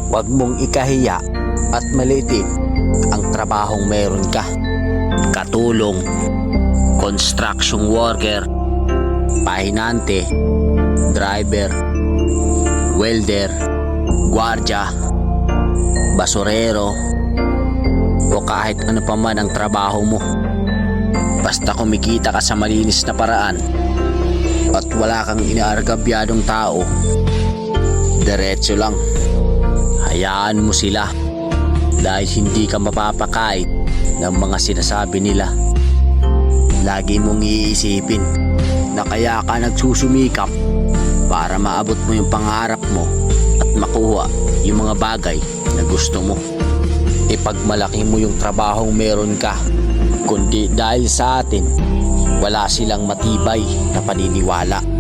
Huwag mong ikahiya at maliitin ang trabahong meron ka. Katulong, construction worker, pahinante, driver, welder, gwardya, basurero, o kahit ano pa man ang trabaho mo. Basta kumikita ka sa malinis na paraan at wala kang inaargabyadong tao, diretso lang. Hayaan mo sila dahil hindi ka mapapakait ng mga sinasabi nila. Lagi mong iisipin na kaya ka nagsusumikap para maabot mo yung pangarap mo at makuha yung mga bagay na gusto mo. Ipagmalaki mo yung trabahong meron ka, kundi dahil sa atin wala silang matibay na paniniwala.